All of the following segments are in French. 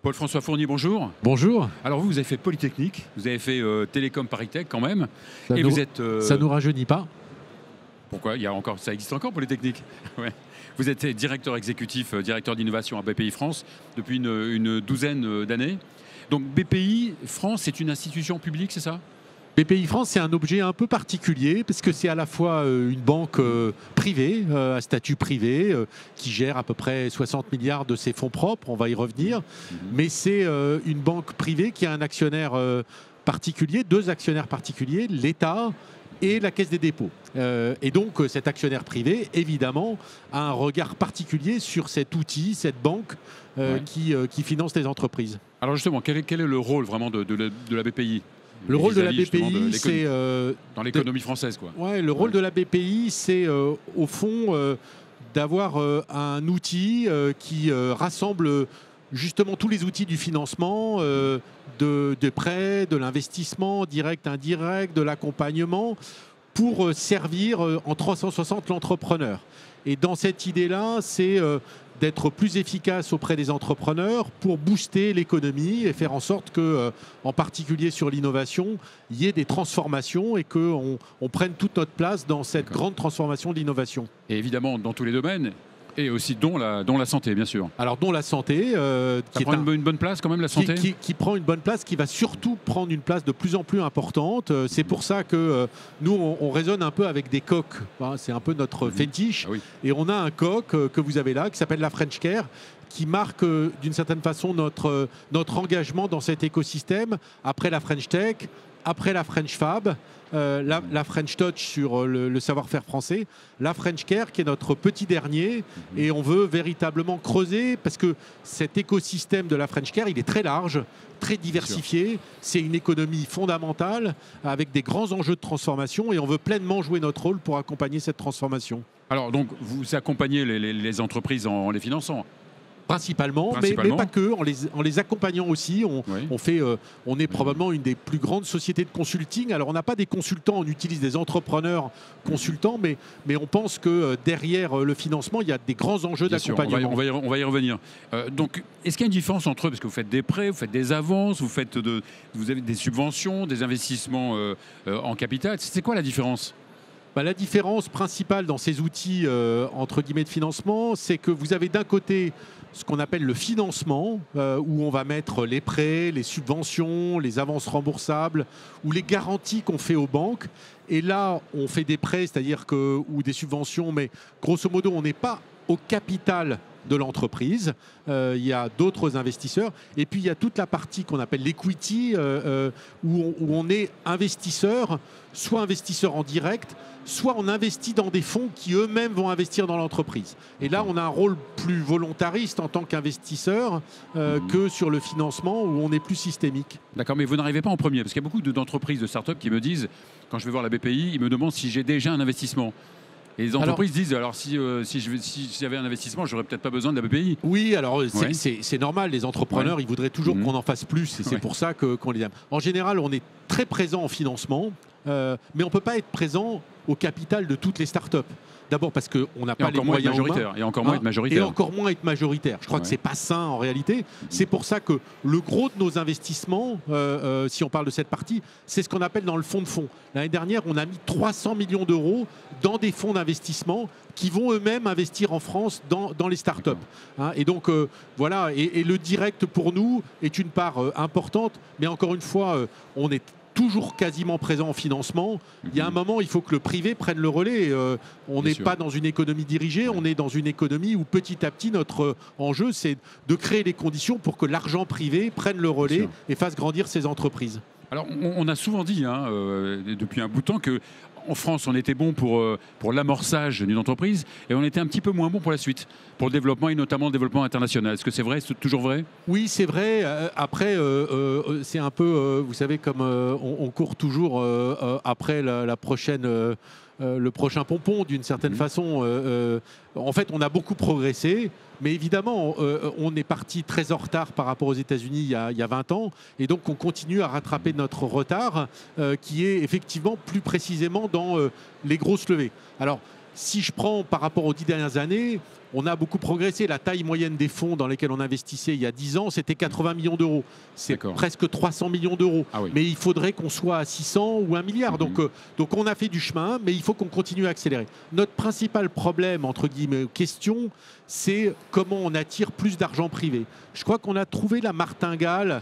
Paul-François Fournier, bonjour. Bonjour. Alors vous avez fait Polytechnique, vous avez fait Télécom ParisTech quand même. Ça et nous, vous êtes... ça nous rajeunit pas. Pourquoi ça existe encore Polytechnique. Ouais. Vous êtes directeur exécutif, directeur d'innovation à BPI France depuis une douzaine d'années. Donc BPI France, c'est une institution publique, c'est ça? BPI France, c'est un objet un peu particulier parce que c'est à la fois une banque privée, à statut privé, qui gère à peu près 60 milliards de ses fonds propres, on va y revenir, mais c'est une banque privée qui a un actionnaire particulier, deux actionnaires particuliers, l'État et la Caisse des dépôts. Et donc cet actionnaire privé, évidemment, a un regard particulier sur cet outil, cette banque qui finance les entreprises. Alors justement, quel est le rôle vraiment de la BPI? Le rôle de la BPI, c'est... dans l'économie française, quoi. Ouais, le rôle de la BPI, c'est au fond d'avoir un outil qui rassemble justement tous les outils du financement, de prêts, de l'investissement direct, indirect, de l'accompagnement, pour servir en 360 l'entrepreneur. Et dans cette idée-là, c'est d'être plus efficace auprès des entrepreneurs pour booster l'économie et faire en sorte que, en particulier sur l'innovation, il y ait des transformations et qu'on prenne toute notre place dans cette grande transformation de l'innovation. Et évidemment, dans tous les domaines. Et aussi dont la santé, bien sûr. Alors, dont la santé... qui prend une bonne place quand même, la santé qui prend une bonne place, qui va surtout prendre une place de plus en plus importante. C'est pour ça que nous, on raisonne un peu avec des coques. C'est un peu notre fétiche. Ah oui. Et on a un coq que vous avez là, qui s'appelle la French Care, qui marque d'une certaine façon notre engagement dans cet écosystème, après la French Tech, après la French Fab, la French Touch sur le savoir-faire français, la French Care qui est notre petit dernier, et on veut véritablement creuser parce que cet écosystème de la French Care, il est très large, très diversifié, c'est une économie fondamentale avec des grands enjeux de transformation et on veut pleinement jouer notre rôle pour accompagner cette transformation. Alors donc vous accompagnez les entreprises en les finançant? Principalement. Mais pas que, en les accompagnant aussi. On est probablement une des plus grandes sociétés de consulting. Alors on n'a pas des consultants, on utilise des entrepreneurs consultants, mais on pense que derrière le financement, il y a des grands enjeux d'accompagnement. On va y revenir. Donc, est-ce qu'il y a une différence entre eux? Parce que vous faites des prêts, vous faites des avances, vous avez des subventions, des investissements en capital. C'est quoi la différence? La différence principale dans ces outils entre guillemets de financement, c'est que vous avez d'un côté ce qu'on appelle le financement, où on va mettre les prêts, les subventions, les avances remboursables ou les garanties qu'on fait aux banques. Et là, on fait des prêts, c'est-à-dire ou des subventions, mais grosso modo, on n'est pas au capital de l'entreprise. Il y a d'autres investisseurs. Et puis, il y a toute la partie qu'on appelle l'equity, où on est investisseur, soit investisseur en direct, soit on investit dans des fonds qui eux-mêmes vont investir dans l'entreprise. Et là, on a un rôle plus volontariste en tant qu'investisseur que sur le financement, où on est plus systémique. D'accord, mais vous n'arrivez pas en premier, parce qu'il y a beaucoup d'entreprises, de start-up qui me disent, quand je vais voir la BPI, ils me demandent si j'ai déjà un investissement. Et les entreprises disent, alors si j'avais un investissement, j'aurais peut-être pas besoin de la BPI. Oui, alors c'est normal, les entrepreneurs, ils voudraient toujours qu'on en fasse plus, et c'est pour ça qu'on les aime. En général, on est très présent en financement, mais on ne peut pas être présent au capital de toutes les startups. D'abord parce qu'on n'a pas les moyens humains. Et encore moins être majoritaire. Et encore moins être majoritaire. Je crois que ce n'est pas sain en réalité. C'est pour ça que le gros de nos investissements, si on parle de cette partie, c'est ce qu'on appelle dans le fonds de fonds. L'année dernière, on a mis 300 millions d'euros dans des fonds d'investissement qui vont eux-mêmes investir en France dans les startups. Et donc, voilà. Et le direct pour nous est une part importante. Mais encore une fois, on est toujours quasiment présent en financement. Il y a un moment, il faut que le privé prenne le relais. On n'est pas dans une économie dirigée, on est dans une économie où petit à petit, notre enjeu, c'est de créer les conditions pour que l'argent privé prenne le relais et fasse grandir ces entreprises. Alors, on a souvent dit, depuis un bout de temps, que en France, on était bon pour l'amorçage d'une entreprise et on était un petit peu moins bon pour la suite, pour le développement et notamment le développement international. Est-ce que c'est vrai? C'est toujours vrai? Oui, c'est vrai. Après, c'est un peu, vous savez, comme on court toujours après la prochaine... le prochain pompon, d'une certaine façon. En fait, on a beaucoup progressé, mais évidemment, on est parti très en retard par rapport aux États-Unis il y a 20 ans, et donc on continue à rattraper notre retard, qui est effectivement plus précisément dans les grosses levées. Alors, Si je prends par rapport aux 10 dernières années, on a beaucoup progressé. La taille moyenne des fonds dans lesquels on investissait il y a 10 ans, c'était 80 millions d'euros. C'est presque 300 millions d'euros. Ah oui. Mais il faudrait qu'on soit à 600 ou 1 milliard. Donc on a fait du chemin, mais il faut qu'on continue à accélérer. Notre principal problème, entre guillemets, question, c'est comment on attire plus d'argent privé. Je crois qu'on a trouvé la martingale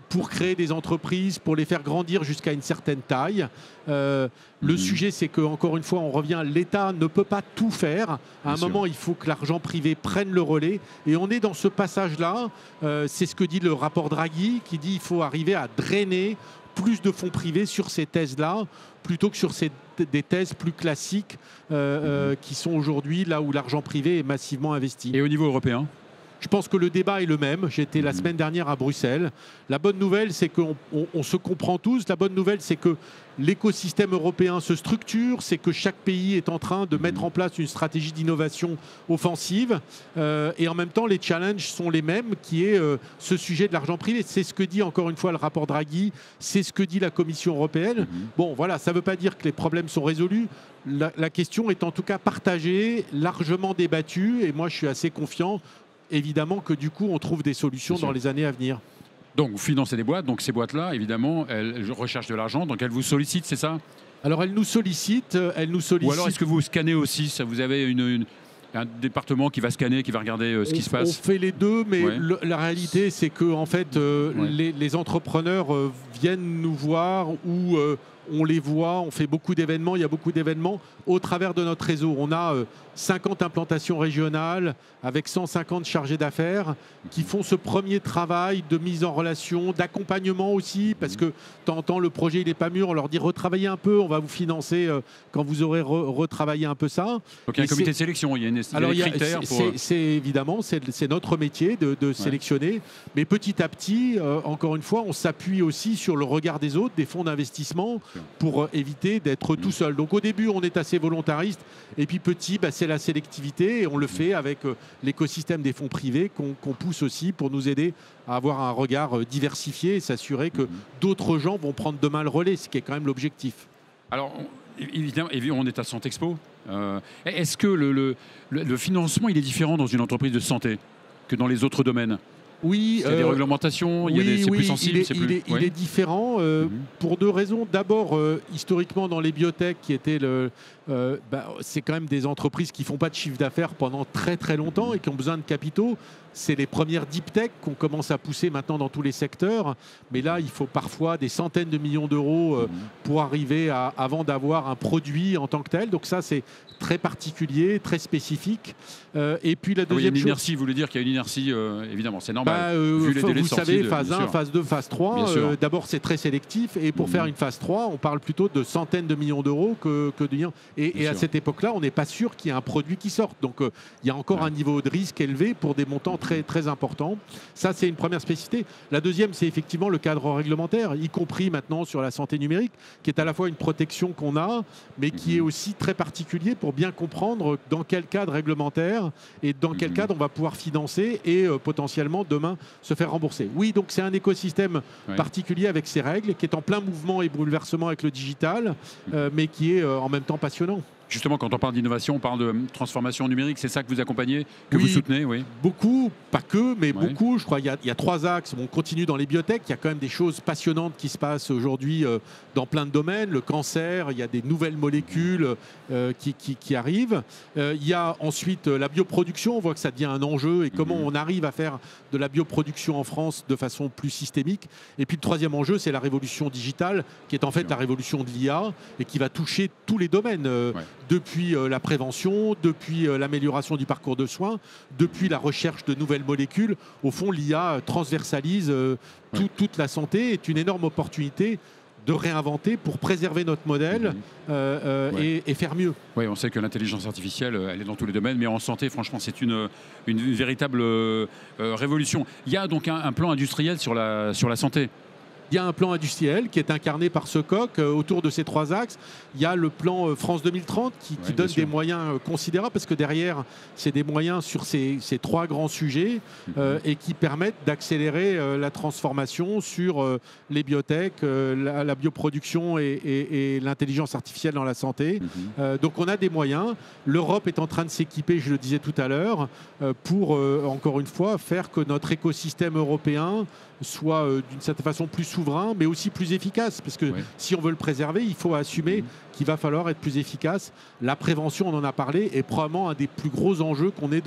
pour créer des entreprises, pour les faire grandir jusqu'à une certaine taille. Le sujet, c'est qu'encore une fois, on revient, l'État ne peut pas tout faire. À un moment, il faut que l'argent privé prenne le relais. Et on est dans ce passage-là. C'est ce que dit le rapport Draghi, qui dit qu'il faut arriver à drainer plus de fonds privés sur ces thèses-là, plutôt que sur des thèses plus classiques qui sont aujourd'hui là où l'argent privé est massivement investi. Et au niveau européen ? Je pense que le débat est le même. J'étais la semaine dernière à Bruxelles. La bonne nouvelle, c'est qu'on se comprend tous. La bonne nouvelle, c'est que l'écosystème européen se structure. C'est que chaque pays est en train de mettre en place une stratégie d'innovation offensive. Et en même temps, les challenges sont les mêmes, qui est ce sujet de l'argent privé. C'est ce que dit encore une fois le rapport Draghi. C'est ce que dit la Commission européenne. Bon, voilà, ça ne veut pas dire que les problèmes sont résolus. La question est en tout cas partagée, largement débattue. Et moi, je suis assez confiant. Évidemment que du coup, on trouve des solutions dans les années à venir. Donc, vous financez des boîtes. Donc, ces boîtes-là, évidemment, elles recherchent de l'argent. Donc, elles vous sollicitent, c'est ça ? Alors, elles nous sollicitent. Ou alors, est-ce que vous scannez aussi ça ? Vous avez un département qui va scanner, qui va regarder ce qui se passe ? On fait les deux, mais la réalité, c'est que en fait, les entrepreneurs viennent nous voir ou on les voit, on fait beaucoup d'événements, il y a beaucoup d'événements au travers de notre réseau. On a 50 implantations régionales avec 150 chargés d'affaires qui font ce premier travail de mise en relation, d'accompagnement aussi, parce que de temps en temps, le projet il n'est pas mûr, on leur dit retravaillez un peu, on va vous financer quand vous aurez retravaillé un peu ça. Donc il y a un comité de sélection, il y a des critères pour... C'est évidemment, c'est notre métier de sélectionner, mais petit à petit, encore une fois, on s'appuie aussi sur le regard des autres, des fonds d'investissement, pour éviter d'être tout seul. Donc au début, on est assez volontariste, et puis petit, c'est la sélectivité, et on le fait avec l'écosystème des fonds privés qu'on pousse aussi pour nous aider à avoir un regard diversifié et s'assurer que d'autres gens vont prendre demain le relais, ce qui est quand même l'objectif. Alors, évidemment, on est à Santexpo. Est-ce que le financement il est différent dans une entreprise de santé que dans les autres domaines ? Oui, il y a des réglementations, c'est plus sensible, il est différent pour deux raisons. D'abord, historiquement, dans les biotech, qui étaient c'est quand même des entreprises qui ne font pas de chiffre d'affaires pendant très très longtemps et qui ont besoin de capitaux. C'est les premières deep tech qu'on commence à pousser maintenant dans tous les secteurs. Mais là, il faut parfois des centaines de millions d'euros pour arriver avant d'avoir un produit en tant que tel. Donc ça, c'est très particulier, très spécifique. Et puis la deuxième il y a une inertie, vous voulez dire qu'il y a une inertie, évidemment, c'est normal. Vu les délais de sortie, savez, phase 1, phase 2, phase 3, d'abord c'est très sélectif. Et pour faire une phase 3, on parle plutôt de centaines de millions d'euros que de millions. Et à cette époque-là, on n'est pas sûr qu'il y ait un produit qui sorte. Donc il y a encore un niveau de risque élevé pour des montants très, très importants. Ça, c'est une première spécificité. La deuxième, c'est effectivement le cadre réglementaire, y compris maintenant sur la santé numérique, qui est à la fois une protection qu'on a, mais qui est aussi très particulier pour bien comprendre dans quel cadre réglementaire et dans quel cadre on va pouvoir financer et potentiellement demain se faire rembourser. Oui, donc c'est un écosystème particulier avec ses règles, qui est en plein mouvement et bouleversement avec le digital, mais qui est en même temps passionnant. Justement, quand on parle d'innovation, on parle de transformation numérique. C'est ça que vous accompagnez, que vous soutenez, oui. Beaucoup, pas que, mais beaucoup. Je crois qu'il y a 3 axes. On continue dans les biotech. Il y a quand même des choses passionnantes qui se passent aujourd'hui dans plein de domaines. Le cancer, il y a des nouvelles molécules qui arrivent. Il y a ensuite la bioproduction. On voit que ça devient un enjeu et comment on arrive à faire de la bioproduction en France de façon plus systémique. Et puis le troisième enjeu, c'est la révolution digitale, qui est en fait la révolution de l'IA et qui va toucher tous les domaines. Depuis la prévention, depuis l'amélioration du parcours de soins, depuis la recherche de nouvelles molécules. Au fond, l'IA transversalise toute la santé, est une énorme opportunité de réinventer pour préserver notre modèle et faire mieux. Oui, on sait que l'intelligence artificielle, elle est dans tous les domaines, mais en santé, franchement, c'est une véritable révolution. Il y a donc un plan industriel sur la santé. Il y a un plan industriel qui est incarné par ce coq autour de ces 3 axes. Il y a le plan France 2030 qui donne des moyens considérables parce que derrière, c'est des moyens sur ces 3 grands sujets et qui permettent d'accélérer la transformation sur les biotech, la bioproduction et l'intelligence artificielle dans la santé. Donc on a des moyens. L'Europe est en train de s'équiper, je le disais tout à l'heure, pour encore une fois faire que notre écosystème européen soit d'une certaine façon plus souverain, mais aussi plus efficace. Parce que si on veut le préserver, il faut assumer qu'il va falloir être plus efficace. La prévention, on en a parlé, est probablement un des plus gros enjeux qu'on ait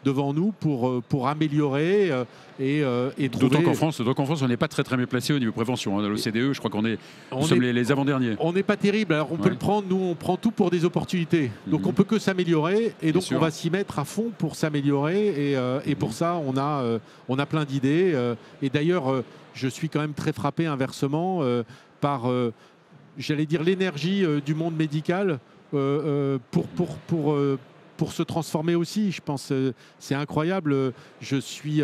devant nous pour améliorer et trouver... D'autant qu'en France, on n'est pas très bien placé au niveau prévention. Dans l'OCDE, je crois qu'on est, nous sommes les avant-derniers. On n'est pas terrible. Alors on peut le prendre, nous on prend tout pour des opportunités. Donc on peut que s'améliorer et donc on va s'y mettre à fond pour s'améliorer et pour ça on a plein d'idées. Et d'ailleurs, je suis quand même très frappé inversement par, j'allais dire, l'énergie du monde médical pour se transformer aussi. Je pense c'est incroyable. Je suis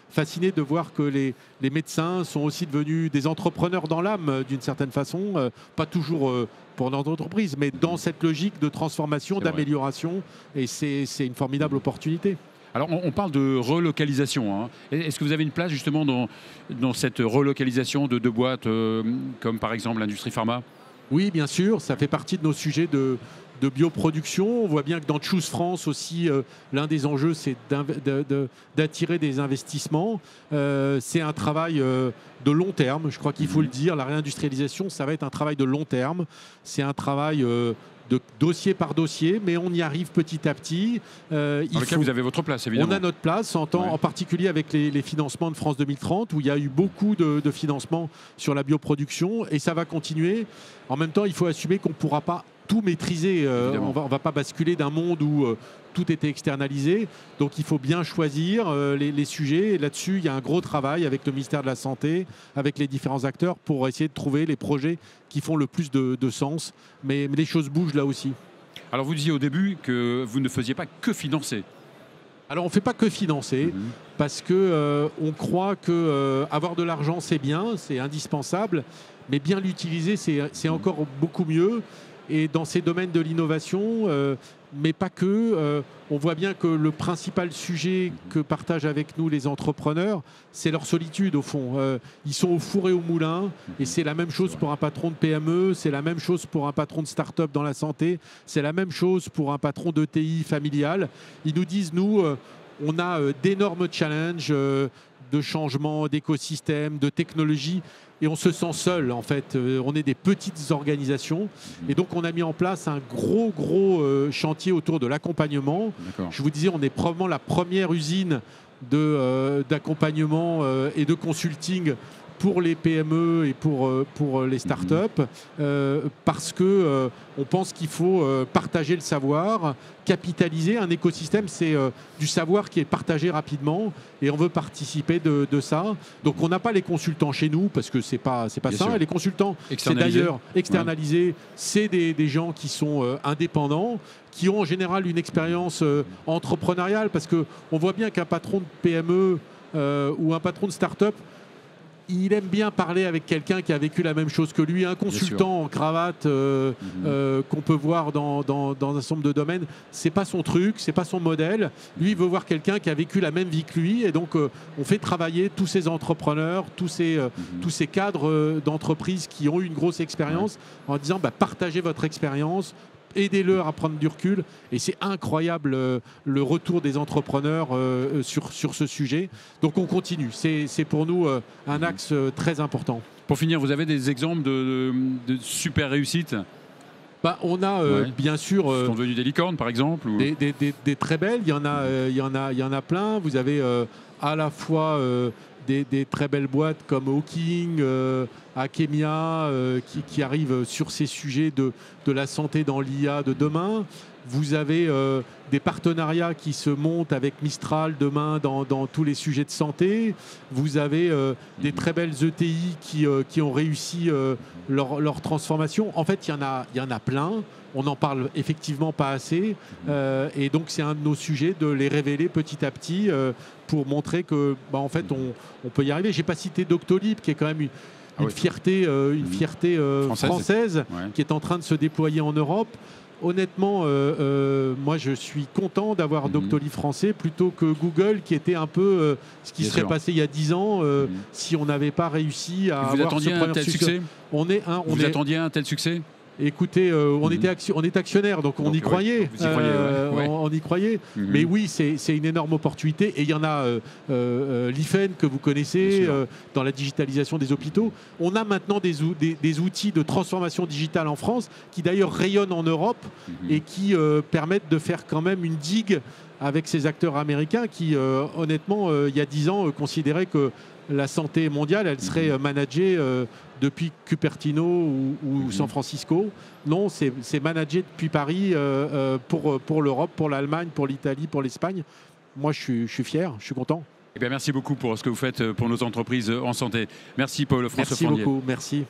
fasciné de voir que les médecins sont aussi devenus des entrepreneurs dans l'âme d'une certaine façon, pas toujours pour notre entreprise, mais dans cette logique de transformation, d'amélioration. Et c'est une formidable opportunité. Alors, on parle de relocalisation. Est-ce que vous avez une place justement dans cette relocalisation de boîtes comme par exemple l'industrie pharma? Oui, bien sûr, ça fait partie de nos sujets de bioproduction. On voit bien que dans Choose France aussi, l'un des enjeux, c'est d'attirer des investissements. C'est un travail de long terme, je crois qu'il faut le dire. La réindustrialisation, ça va être un travail de long terme. C'est un travail de dossier par dossier, mais on y arrive petit à petit. Dans lequel vous avez votre place, évidemment. On a notre place, en particulier avec les financements de France 2030, où il y a eu beaucoup de financements sur la bioproduction, et ça va continuer. En même temps, il faut assumer qu'on ne pourra pas tout maîtriser. On va pas basculer d'un monde où tout était externalisé. Donc il faut bien choisir les sujets. Et là-dessus, il y a un gros travail avec le ministère de la Santé, avec les différents acteurs pour essayer de trouver les projets qui font le plus de sens. Mais les choses bougent là aussi. Alors vous disiez au début que vous ne faisiez pas que financer. Alors on ne fait pas que financer parce que on croit que avoir de l'argent c'est bien, c'est indispensable, mais bien l'utiliser c'est encore beaucoup mieux. Et dans ces domaines de l'innovation, mais pas que, on voit bien que le principal sujet que partagent avec nous les entrepreneurs, c'est leur solitude au fond. Ils sont au four et au moulin, et c'est la même chose pour un patron de PME, c'est la même chose pour un patron de start-up dans la santé, c'est la même chose pour un patron d'ETI familial. Ils nous disent, nous, on a d'énormes challenges de changement, d'écosystème, de technologie. Et on se sent seul, en fait. On est des petites organisations. Et donc, on a mis en place un gros chantier autour de l'accompagnement. Je vous disais, on est probablement la première usine d'accompagnement et de consulting pour les PME et pour les startups, parce que on pense qu'il faut partager le savoir, capitaliser un écosystème, c'est du savoir qui est partagé rapidement, et on veut participer de ça. Donc on n'a pas les consultants chez nous parce que c'est pas ça. Et les consultants, c'est d'ailleurs externalisé. C'est des gens qui sont indépendants, qui ont en général une expérience entrepreneuriale, parce que on voit bien qu'un patron de PME ou un patron de start-up, il aime bien parler avec quelqu'un qui a vécu la même chose que lui. Un consultant en cravate qu'on peut voir dans un certain nombre de domaines, c'est pas son truc, c'est pas son modèle. Lui, il veut voir quelqu'un qui a vécu la même vie que lui. Et donc, on fait travailler tous ces entrepreneurs, tous ces cadres d'entreprise qui ont eu une grosse expérience en disant partagez votre expérience, aidez-le à prendre du recul. Et c'est incroyable le retour des entrepreneurs sur ce sujet. Donc on continue. C'est pour nous un axe très important. Pour finir, vous avez des exemples de super réussites? On a bien sûr... Ils sont devenus des licornes, par exemple, ou... des très belles. Il y en a plein. Vous avez à la fois... Des très belles boîtes comme Hawking, Akemia, qui arrivent sur ces sujets de la santé dans l'IA de demain. Vous avez des partenariats qui se montent avec Mistral demain dans tous les sujets de santé. Vous avez des très belles ETI qui ont réussi leur transformation. En fait, il y en a plein. On n'en parle effectivement pas assez. Et donc, c'est un de nos sujets de les révéler petit à petit pour montrer que, en fait, on peut y arriver. Je n'ai pas cité Doctolib, qui est quand même Ah une oui. fierté, française Ouais. qui est en train de se déployer en Europe. Honnêtement, moi je suis content d'avoir Doctolib français plutôt que Google qui était un peu ce qui Bien serait sûr. passé il y a 10 ans si on n'avait pas réussi à Vous avoir ce attendiez un premier tel succès? Vous attendiez un tel succès? Écoutez, on est actionnaire, donc on y croyait. Vous y croyez, ouais. On y croyait. Mais oui, c'est une énorme opportunité. Et il y en a l'IFEN que vous connaissez dans la digitalisation des hôpitaux. On a maintenant des outils de transformation digitale en France qui d'ailleurs rayonnent en Europe et qui permettent de faire quand même une digue avec ces acteurs américains qui, honnêtement, il y a 10 ans, considéraient que la santé mondiale, elle serait managée depuis Cupertino ou San Francisco. Non, c'est managé depuis Paris pour l'Europe, pour l'Allemagne, pour l'Italie, pour l'Espagne. Moi, je suis fier, je suis content. Eh bien, merci beaucoup pour ce que vous faites pour nos entreprises en santé. Merci Paul-François Fournier. Merci beaucoup, merci.